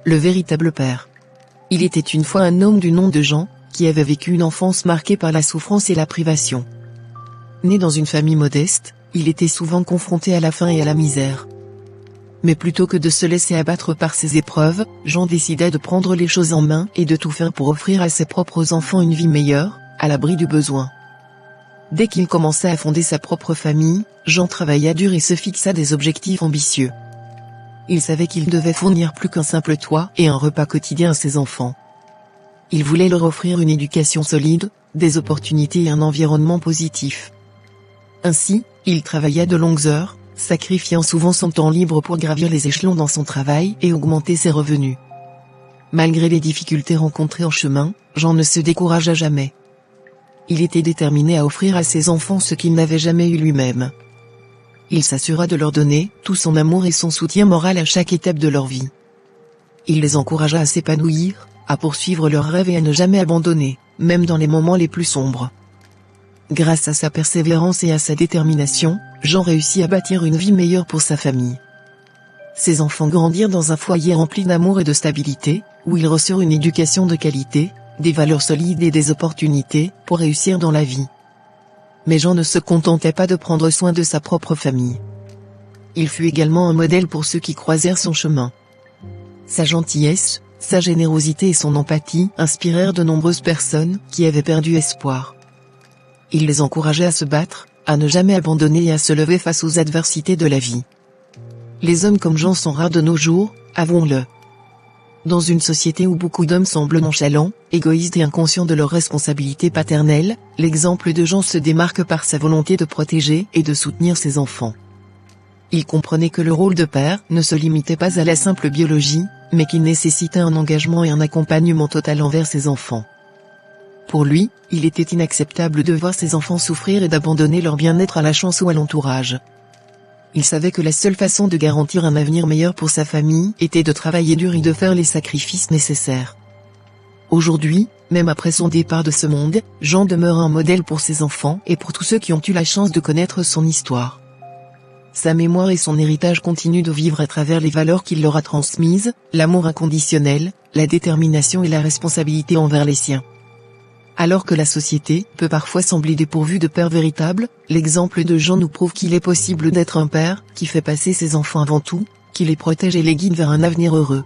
le véritable père. Il était une fois un homme du nom de Jean, qui avait vécu une enfance marquée par la souffrance et la privation. Né dans une famille modeste, il était souvent confronté à la faim et à la misère. Mais plutôt que de se laisser abattre par ces épreuves, Jean décida de prendre les choses en main et de tout faire pour offrir à ses propres enfants une vie meilleure, à l'abri du besoin. Dès qu'il commença à fonder sa propre famille, Jean travailla dur et se fixa des objectifs ambitieux. Il savait qu'il devait fournir plus qu'un simple toit et un repas quotidien à ses enfants. Il voulait leur offrir une éducation solide, des opportunités et un environnement positif. Ainsi, il travailla de longues heures, sacrifiant souvent son temps libre pour gravir les échelons dans son travail et augmenter ses revenus. Malgré les difficultés rencontrées en chemin, Jean ne se découragea jamais. Il était déterminé à offrir à ses enfants ce qu'il n'avait jamais eu lui-même. Il s'assura de leur donner tout son amour et son soutien moral à chaque étape de leur vie. Il les encouragea à s'épanouir, à poursuivre leurs rêves et à ne jamais abandonner, même dans les moments les plus sombres. Grâce à sa persévérance et à sa détermination, Jean réussit à bâtir une vie meilleure pour sa famille. Ses enfants grandirent dans un foyer rempli d'amour et de stabilité, où ils reçurent une éducation de qualité, des valeurs solides et des opportunités pour réussir dans la vie. Mais Jean ne se contentait pas de prendre soin de sa propre famille. Il fut également un modèle pour ceux qui croisèrent son chemin. Sa gentillesse, sa générosité et son empathie inspirèrent de nombreuses personnes qui avaient perdu espoir. Il les encourageait à se battre, à ne jamais abandonner et à se lever face aux adversités de la vie. Les hommes comme Jean sont rares de nos jours, avouons-le. Dans une société où beaucoup d'hommes semblent nonchalants, égoïstes et inconscients de leurs responsabilités paternelles, l'exemple de Jean se démarque par sa volonté de protéger et de soutenir ses enfants. Il comprenait que le rôle de père ne se limitait pas à la simple biologie, mais qu'il nécessitait un engagement et un accompagnement total envers ses enfants. Pour lui, il était inacceptable de voir ses enfants souffrir et d'abandonner leur bien-être à la chance ou à l'entourage. Il savait que la seule façon de garantir un avenir meilleur pour sa famille était de travailler dur et de faire les sacrifices nécessaires. Aujourd'hui, même après son départ de ce monde, Jean demeure un modèle pour ses enfants et pour tous ceux qui ont eu la chance de connaître son histoire. Sa mémoire et son héritage continuent de vivre à travers les valeurs qu'il leur a transmises, l'amour inconditionnel, la détermination et la responsabilité envers les siens. Alors que la société peut parfois sembler dépourvue de pères véritables, l'exemple de Jean nous prouve qu'il est possible d'être un père qui fait passer ses enfants avant tout, qui les protège et les guide vers un avenir heureux.